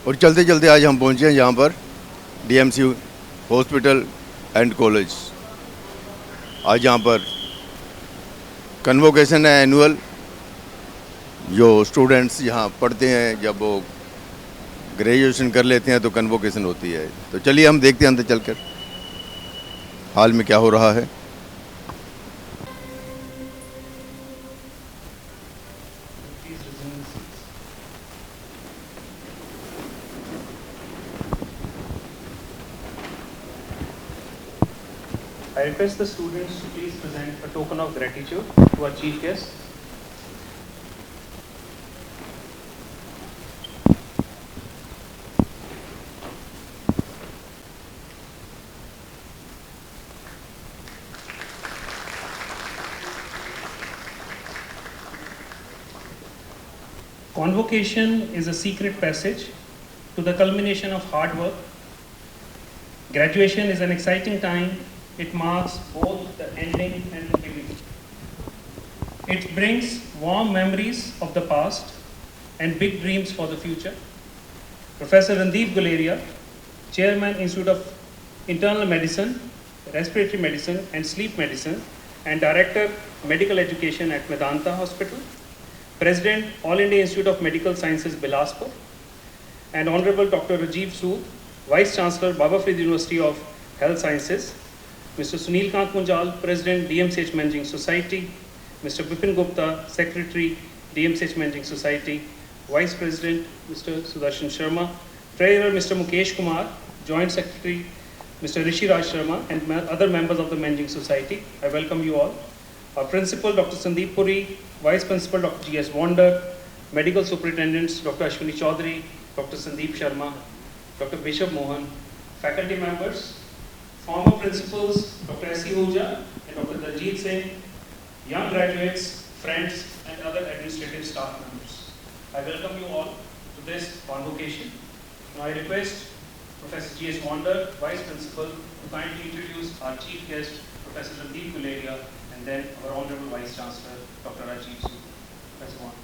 और चलते चलते आज हम पहुंचे हैं यहाँ पर डीएमसी हॉस्पिटल एंड कॉलेज। आज यहाँ पर कन्वोकेशन है एनुअल। जो स्टूडेंट्स यहाँ पढ़ते हैं जब वो ग्रेजुएशन कर लेते हैं तो कन्वोकेशन होती है। तो चलिए हम देखते हैं अंदर चलकर हाल में क्या हो रहा है। I request the students to please present a token of gratitude to our chief guest. Convocation is a secret passage to the culmination of hard work. Graduation is an exciting time. It marks both the ending and the beginning. It brings warm memories of the past and big dreams for the future. Professor Randeep Guleria, Chairman, Institute of Internal Medicine, Respiratory Medicine and Sleep Medicine, and Director, Medical Education at Medanta Hospital, President, All India Institute of Medical Sciences, Bilaspur, and Honorable Dr. Rajeev Sood, Vice Chancellor, Baba Farid University of Health Sciences, Mr. Sunil Kant Munjal, President, DMC&H Managing Society, Mr. Bipin Gupta, Secretary, DMC&H Managing Society, Vice President, Mr. Sudarshan Sharma, Treasurer, Mr. Mukesh Kumar, Joint Secretary, Mr. Rishi Raj Sharma, and other members of the Managing Society. I welcome you all. Our Principal, Dr. Sandeep Puri, Vice Principal, Dr. G.S. Wander, Medical Superintendents, Dr. Ashwani Chaudhary, Dr. Sandeep Sharma, Dr. Bishop Mohan, faculty members, former principals, Dr. S.C. Huja and Dr. Daljit Singh, young graduates, friends, and other administrative staff members. I welcome you all to this convocation. Now I request Professor G.S. Wander, Vice Principal, to kindly introduce our Chief Guest, Professor Randeep Guleria, and then our Honorable Vice Chancellor, Dr. Rajeev. Professor Wander.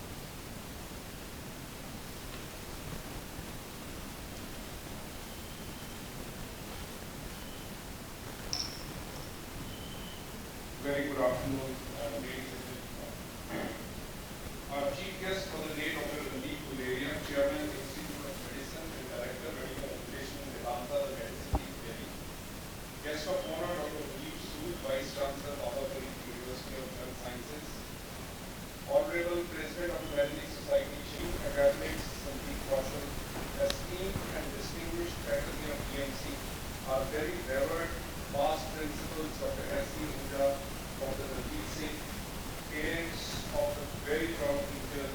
Very good afternoon, ladies and gentlemen. Our chief guest for the day, Dr. Randeep Guleria, Chairman, Institute of Medicine and Director, Medical Education, Medanta, the Medicine of Delhi. Guest of honor, Dr. Rajeev Sood, Vice Chancellor, Baba Farid University of Health Sciences. Honorable President of the Managing Society, Chief Academics, Sandeep Kaushal, esteemed and distinguished faculty of DMC, our very revered past principals, Dr. S.C. Huja, Dr. Daljit Singh, parents of the very proud teachers,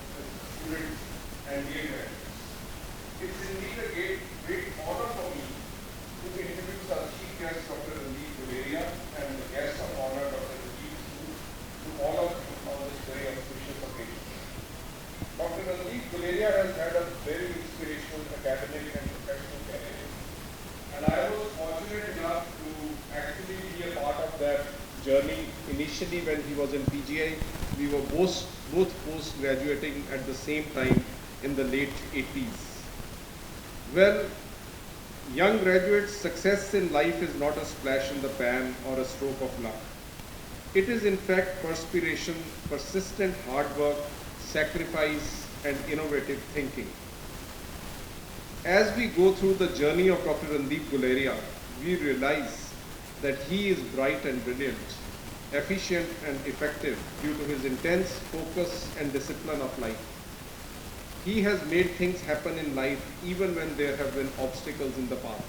students, and dear graduates. It is indeed a great honor for me to introduce our chief guest, Dr. Randeep Guleria, and the guest of honor, Dr. Rajeev Sood, to all of you on this very auspicious occasion. Dr. Randeep Guleria has had a very inspirational academic and professional career, and I was fortunate enough to actually be a part of that journey. Initially, when he was in PGI, we were both post-graduating at the same time in the late 80s. Well, young graduates, success in life is not a splash in the pan or a stroke of luck. It is in fact perspiration, persistent hard work, sacrifice, and innovative thinking. As we go through the journey of Dr. Randeep Guleria, we realize that he is bright and brilliant, efficient and effective due to his intense focus and discipline of life. He has made things happen in life even when there have been obstacles in the path.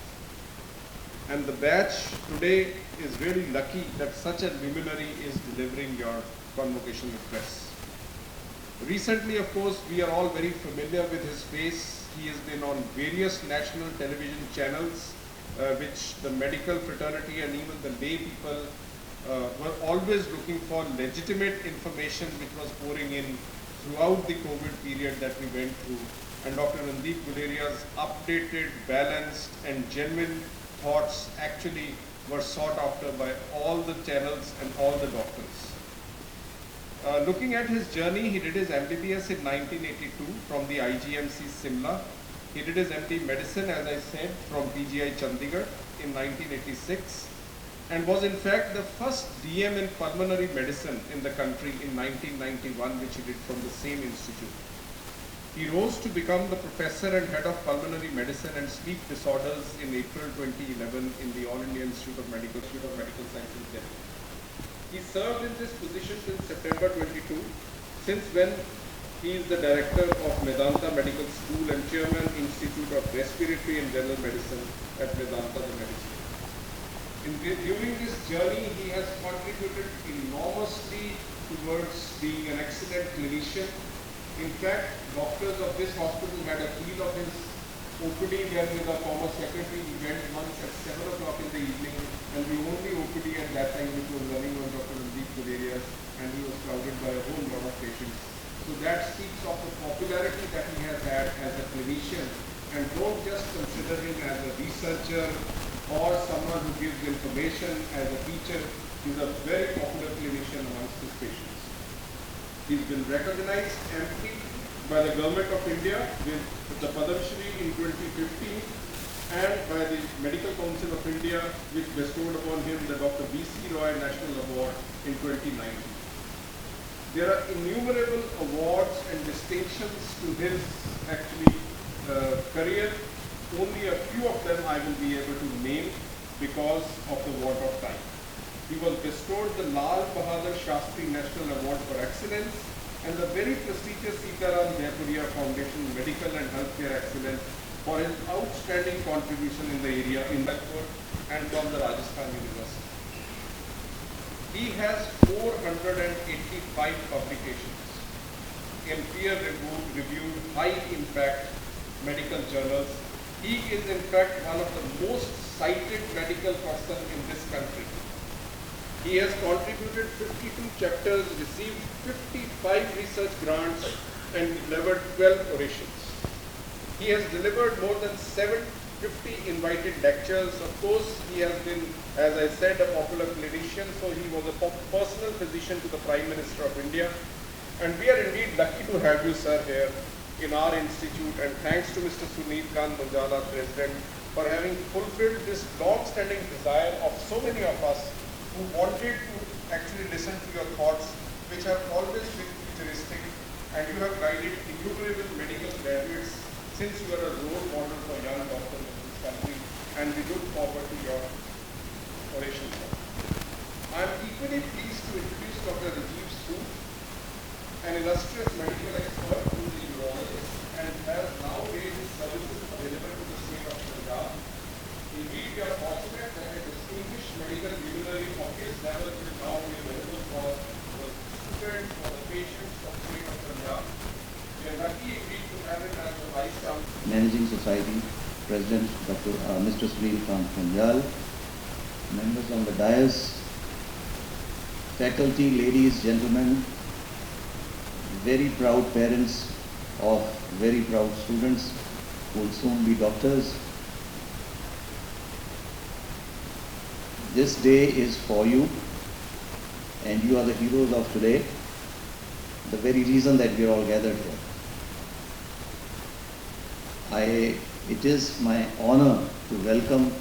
And the batch today is really lucky that such a luminary is delivering your convocation address. Recently, of course, we are all very familiar with his face. He has been on various national television channels, which the medical fraternity and even the lay people were always looking for legitimate information which was pouring in throughout the COVID period that we went through. And Dr. Randeep Guleria's updated, balanced and genuine thoughts actually were sought after by all the channels and all the doctors. Looking at his journey, he did his MBBS in 1982 from the IGMC Simla. He did his MD Medicine, as I said, from PGI Chandigarh in 1986 and was in fact the first DM in pulmonary medicine in the country in 1991, which he did from the same institute. He rose to become the professor and head of pulmonary medicine and sleep disorders in April 2011 in the All India Institute of Medical Sciences, Delhi. He served in this position since September 22, since when he is the director of Medanta Medical School and chairman Institute of Respiratory and General Medicine at Medanta the Medical. During this journey, he has contributed enormously towards being an excellent clinician. In fact, doctors of this hospital had a feel of his OPD when with the former secretary. He went once at 7 o'clock in the evening, and the only OPD at that time which was running was Dr. Randeep, Guleria, and he was crowded by a whole lot of patients. So that speaks of the popularity that he has had as a clinician, and don't just consider him as a researcher or someone who gives information as a teacher. He's a very popular clinician amongst his patients. He's been recognized amply by the Government of India with the Padma Shri in 2015 and by the Medical Council of India, which bestowed upon him the Dr. B.C. Roy National Award in 2019. There are innumerable awards and distinctions to his career. Only a few of them I will be able to name because of the want of time. He was bestowed the Lal Bahadur Shastri National Award for Excellence and the very prestigious Sitaram Jaipuria Foundation Medical and Healthcare Excellence for his outstanding contribution in the area in Bilaspur and from the Rajasthan University. He has 485 publications in peer-reviewed, high-impact medical journals. He is in fact one of the most cited medical person in this country. He has contributed 52 chapters, received 55 research grants and delivered 12 orations. He has delivered more than 750 invited lectures. Of course, he has been, as I said, a popular clinician, so he was a personal physician to the Prime Minister of India. And we are indeed lucky to have you, sir, here in our institute, and thanks to Mr. Sunil, Munjal, President, for having fulfilled this long-standing desire of so many of us who wanted to actually listen to your thoughts, which have always been futuristic, and you have guided innumerable medical graduates since you are a role model for young doctors in this country, and we look forward to your oration. I am equally pleased to introduce Dr. Rajeev Sood, an illustrious medical expert who is a urologist and has now made his services available to the state of Punjab. Indeed, we are fortunate that a distinguished medical luminary of his level will now be available for the students, for the patients of the state of Punjab. We are lucky indeed to have him as the Vice Chancellor. Managing Society President Mr. Sunil Munjal, members on the dais, faculty, ladies, gentlemen, very proud parents of very proud students who will soon be doctors. This day is for you, and you are the heroes of today, the very reason that we are all gathered here. It is my honor to welcome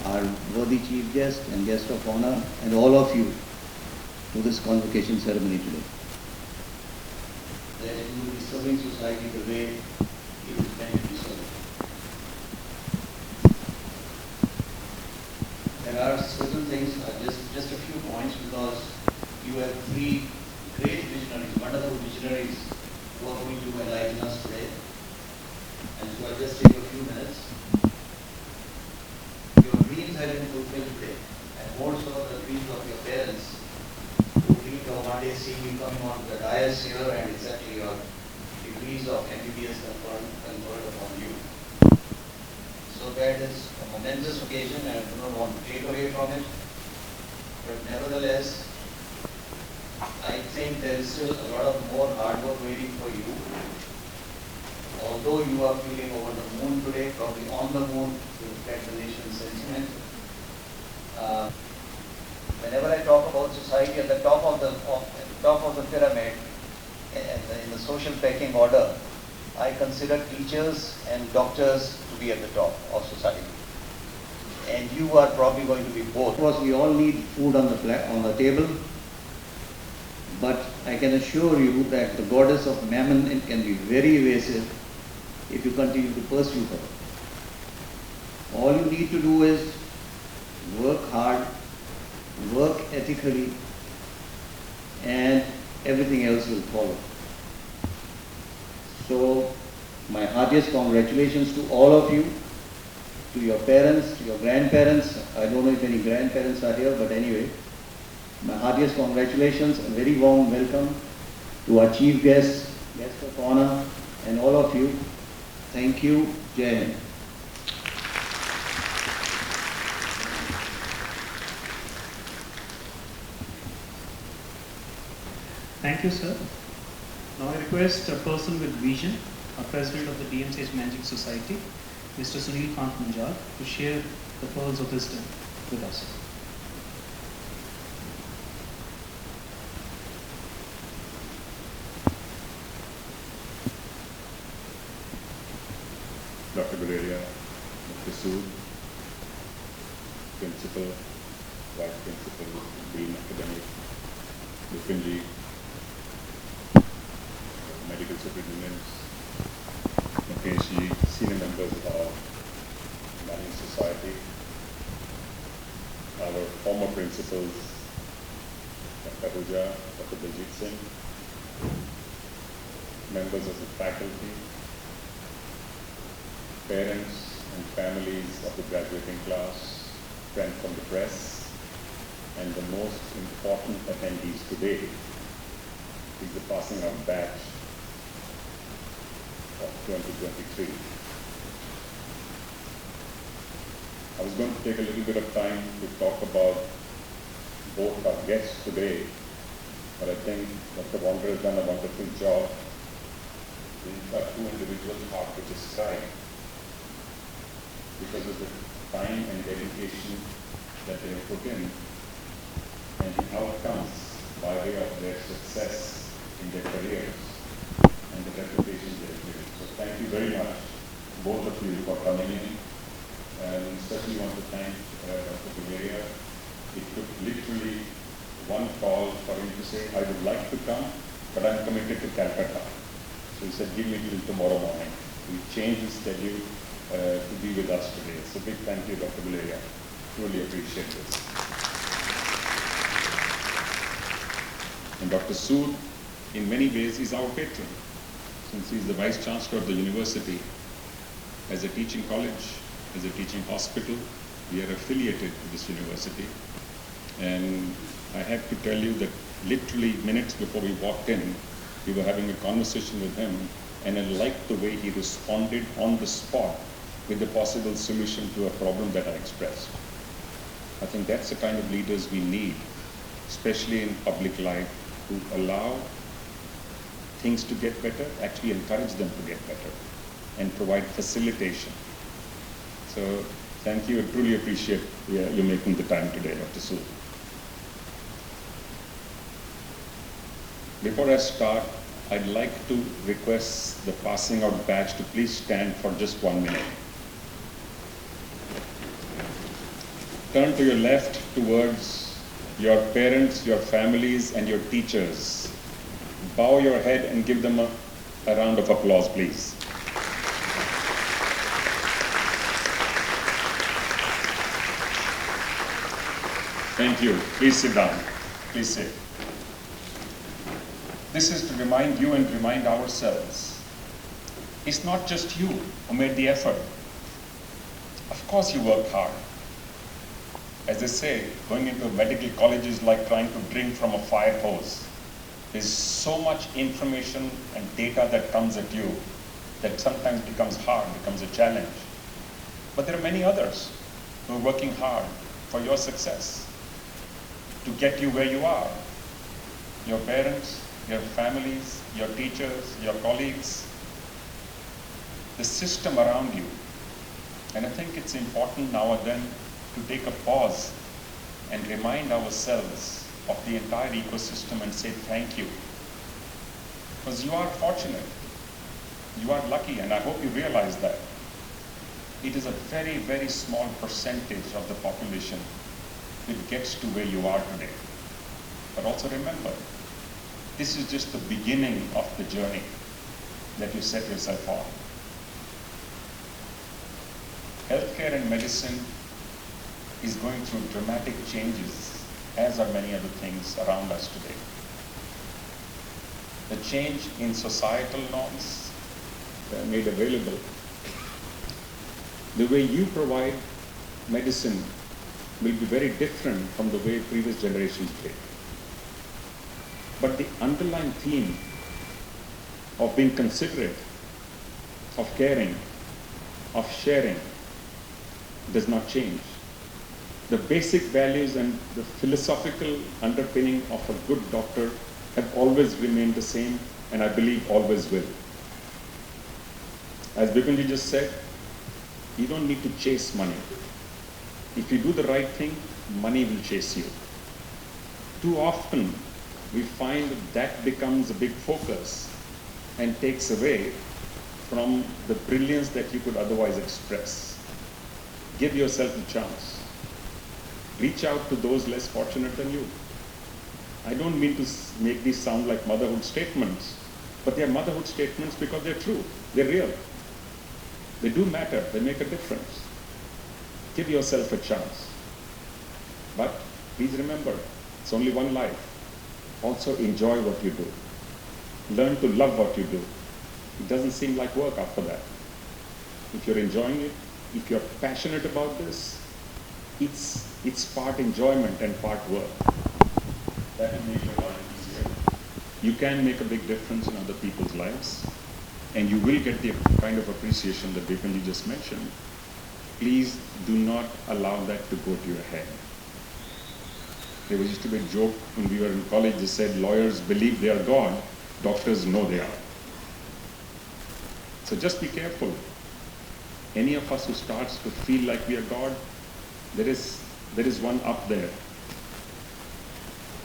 our worthy chief guest and guest of honor and all of you to this convocation ceremony today. That you will be serving society the way you will meant to be served. There are certain things, just a few points, because you have three great visionaries, wonderful visionaries who are going to enlighten us today. And so I'll just take a few minutes. Your dreams have been fulfilled today, and more so the dreams of your parents, who dreamed of one day seeing you coming on the dais here and exactly your degrees of MBBS conferred upon you. So that is a momentous occasion, and I do not want to take away from it. But nevertheless, I think there is still a lot of more hard work waiting for you. Although you are feeling over the moon today, probably on the moon, to reflect the nation's sentiment. Whenever I talk about society at the top of the pyramid, in the social pecking order, I consider teachers and doctors to be at the top of society. And you are probably going to be both. Because we all need food on the table. But I can assure you that the goddess of mammon can be very evasive if you continue to pursue her. All you need to do is work hard, work ethically, and everything else will follow. So, my heartiest congratulations to all of you, to your parents, to your grandparents. I don't know if any grandparents are here, but anyway, my heartiest congratulations, a very warm welcome to our chief guests, guest of honor, and all of you. Thank you. Jai Hind. Thank you, sir. Now I request a person with vision, a president of the DMC&H Managing Society, Mr. Sunil Kant Munjal, to share the pearls of wisdom with us. Dr. Guleria, Mr. Sood, Principal, Vice Principal, Dean Academic, Bipin, Medical Superintendents, Mukesh, senior members of our Managing Society, our former principals, Dr. Ahuja, Dr. Baljeet Singh, members of the faculty, parents and families of the graduating class, friends from the press, and the most important attendees today is the passing out batch of 2023. I was going to take a little bit of time to talk about both our guests today, but I think Dr. Wander has done a wonderful job. These are two individuals hard to describe because of the time and dedication that they have put in and the outcomes by way of their success in their careers and the reputation they have given. So thank you very much, both of you, for coming in. And especially want to thank Dr. Guleria. It took literally one call for him to say, I would like to come, but I'm committed to Calcutta. So he said, give me till tomorrow morning. We changed his schedule to be with us today. So big thank you, Dr. Guleria. Truly appreciate this. And Dr. Sood, in many ways, is our patron. Since he's the Vice Chancellor of the university, as a teaching college, as a teaching hospital, we are affiliated to this university. And I have to tell you that literally minutes before we walked in, we were having a conversation with him, and I liked the way he responded on the spot with the possible solution to a problem that I expressed. I think that's the kind of leaders we need, especially in public life, who allow things to get better, actually encourage them to get better, and provide facilitation. So thank you, I truly appreciate you making the time today, Dr. Sood. Before I start, I'd like to request the passing out batch to please stand for just 1 minute. Turn to your left towards your parents, your families, and your teachers. Bow your head and give them a round of applause, please. Thank you. Please sit down. Please sit. This is to remind you and remind ourselves. It's not just you who made the effort. Of course you worked hard. As they say, going into a medical college is like trying to drink from a fire hose. There's so much information and data that comes at you that sometimes becomes hard, becomes a challenge. But there are many others who are working hard for your success, to get you where you are. Your parents, your families, your teachers, your colleagues, the system around you. And I think it's important now and then to take a pause and remind ourselves of the entire ecosystem and say thank you. Because you are fortunate. You are lucky, and I hope you realize that. It is a very, very small percentage of the population that gets to where you are today. But also remember, this is just the beginning of the journey that you set yourself on. Healthcare and medicine is going through dramatic changes, as are many other things around us today. The change in societal norms that are made available, the way you provide medicine will be very different from the way previous generations did. But the underlying theme of being considerate, of caring, of sharing does not change. The basic values and the philosophical underpinning of a good doctor have always remained the same, and I believe always will. As Bipin just said, you don't need to chase money. If you do the right thing, money will chase you. Too often, we find that becomes a big focus and takes away from the brilliance that you could otherwise express. Give yourself a chance. Reach out to those less fortunate than you. I don't mean to make these sound like motherhood statements, but they're motherhood statements because they're true, they're real. They do matter, they make a difference. Give yourself a chance. But please remember, it's only one life. Also enjoy what you do. Learn to love what you do. It doesn't seem like work after that. If you're enjoying it, if you're passionate about this, it's part enjoyment and part work. That will make your life easier. You can make a big difference in other people's lives, and you will get the kind of appreciation that Bipin just mentioned. Please do not allow that to go to your head. There was used to be a joke when we were in college. They said lawyers believe they are God, doctors know they are. So just be careful. Any of us who starts to feel like we are God, there is one up there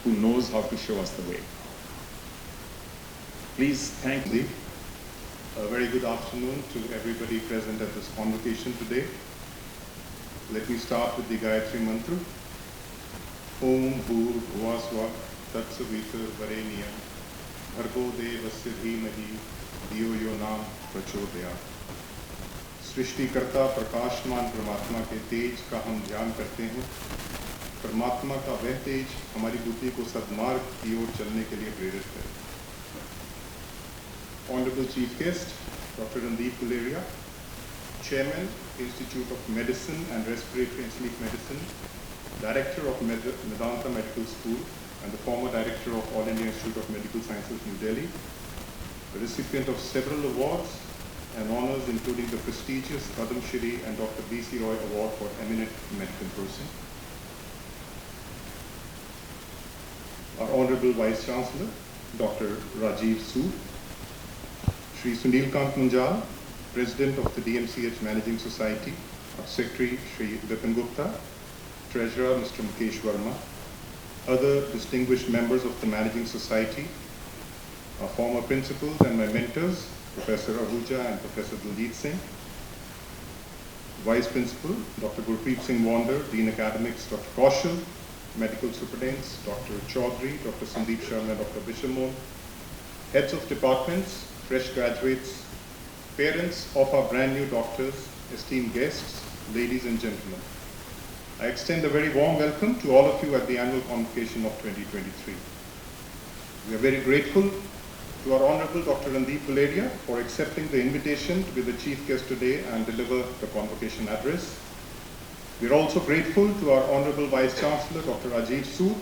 who knows how to show us the way. Please thank Sandeep. A very good afternoon to everybody present at this convocation today. Let me start with the Gayatri Mantra. Om Bhur Bhuvaswa Tatsavita Vareniyam Bhargo Devasya Dhimahi Diyo Yo Nam Prachodaya. सृष्टिकर्ता प्रकाशमान परमात्मा के तेज का हम ध्यान करते हैं। परमात्मा का वह तेज हमारी बुद्धि को सद्मार्ग की ओर चलने के लिए प्रेरित करे। Honorable Chief Guest, Dr. Randeep Guleria, Chairman, Institute of Medicine and Respiratory and Sleep Medicine, Director of Medanta Medical School, and the former Director of All India Institute of Medical Sciences, New Delhi, a recipient of several awards and honors, including the prestigious Padma Shri and Dr. B.C. Roy Award for Eminent Medical Person. Our Honorable Vice Chancellor, Dr. Rajeev Sood, Shri Sunil Kant Munjal, President of the DMC&H Managing Society, our Secretary, Shri Bipin Gupta, Treasurer, Mr. Mukesh Verma, other distinguished members of the Managing Society, our former principals and my mentors, Professor Ahuja and Professor Daljeet Singh, Vice Principal, Dr. Gurpreet Singh Wander, Dean Academics, Dr. Kaushal, Medical Superintendents, Dr. Chaudhary, Dr. Sandeep Sharma, and Dr. Bishamon, Heads of Departments, fresh graduates, parents of our brand new doctors, esteemed guests, ladies and gentlemen. I extend a very warm welcome to all of you at the annual convocation of 2023. We are very grateful to our Honorable Dr. Randeep Guleria for accepting the invitation to be the chief guest today and deliver the convocation address. We are also grateful to our Honorable Vice Chancellor, Dr. Rajeev Sood,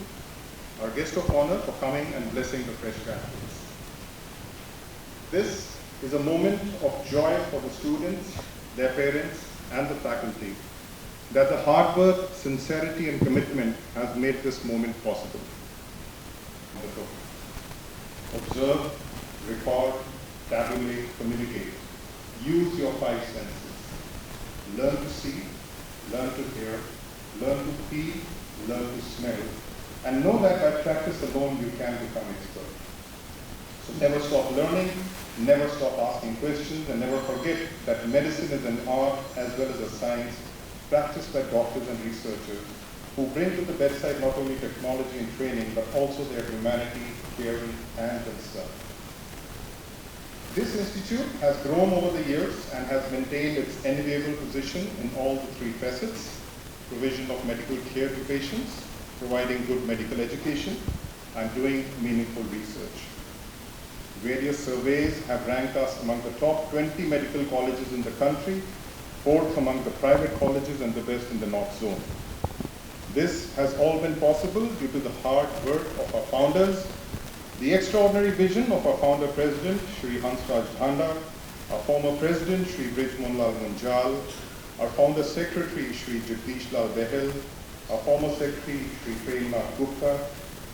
our guest of honor, for coming and blessing the fresh graduates. This is a moment of joy for the students, their parents, and the faculty, that the hard work, sincerity, and commitment has made this moment possible. Observe, record, tabulate, communicate. Use your five senses. Learn to see, learn to hear, learn to feel, learn to smell, and know that by practice alone you can become expert. So never stop learning, never stop asking questions, and never forget that medicine is an art as well as a science practiced by doctors and researchers who bring to the bedside not only technology and training, but also their humanity, caring, and concern. This institute has grown over the years and has maintained its enviable position in all the three facets: provision of medical care to patients, providing good medical education, and doing meaningful research. Various surveys have ranked us among the top 20 medical colleges in the country, fourth among the private colleges and the best in the North Zone. This has all been possible due to the hard work of our founders, the extraordinary vision of our founder president, Shri Hansraj Dhanda, our former president, Shri Brij-Mohanlal Munjal, our founder secretary, Shri Jagdish Lal Behel, our former secretary, Shri Prema Gupta,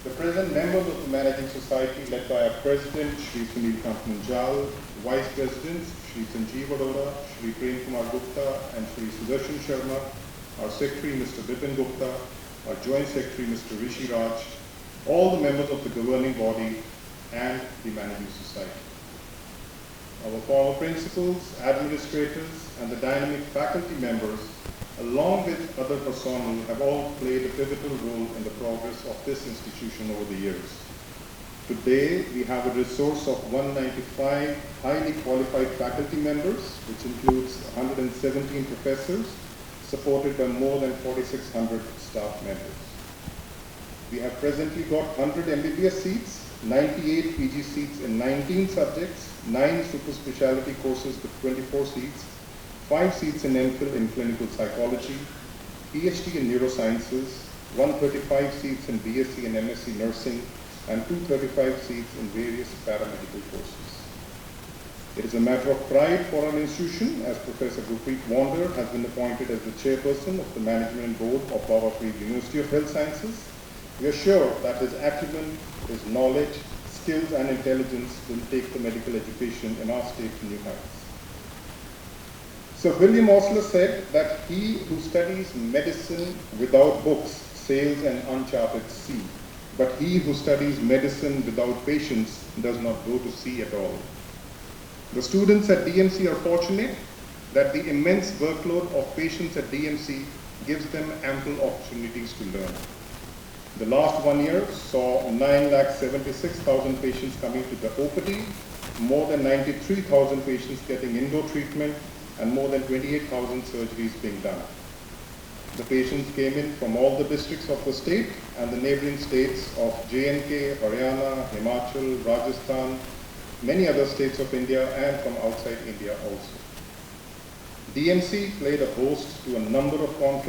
the present members of the managing society led by our president, Shri Sunil Munjal, vice presidents, Shri Sanjeev Arora, Shri Prem Kumar Gupta, and Shri Sudarshan Sharma, our secretary, Mr. Bipin Gupta, our joint secretary, Mr. Rishi Raj, all the members of the governing body, and the managing society. Our former principals, administrators, and the dynamic faculty members, along with other personnel, have all played a pivotal role in the progress of this institution over the years. Today, we have a resource of 195 highly qualified faculty members, which includes 117 professors, supported by more than 4,600 staff members. We have presently got 100 MBBS seats, 98 PG seats in 19 subjects, 9 super specialty courses with 24 seats, 5 seats in MPhil in clinical psychology, PhD in neurosciences, 135 seats in BSc and MSc nursing, and 235 seats in various paramedical courses. It is a matter of pride for our institution as Professor Gurpreet Wander has been appointed as the chairperson of the management board of Baba Farid University of Health Sciences. We are sure that his acumen, his knowledge, skills, and intelligence will take the medical education in our state to new heights. Sir William Osler said that he who studies medicine without books sails an uncharted sea, but he who studies medicine without patients does not go to sea at all. The students at DMC are fortunate that the immense workload of patients at DMC gives them ample opportunities to learn. The last 1 year saw 9,76,000 patients coming to the OPD, more than 93,000 patients getting indoor treatment, and more than 28,000 surgeries being done. The patients came in from all the districts of the state and the neighboring states of J&K, Haryana, Himachal, Rajasthan, many other states of India, and from outside India also. DMC played a host to a number of conferences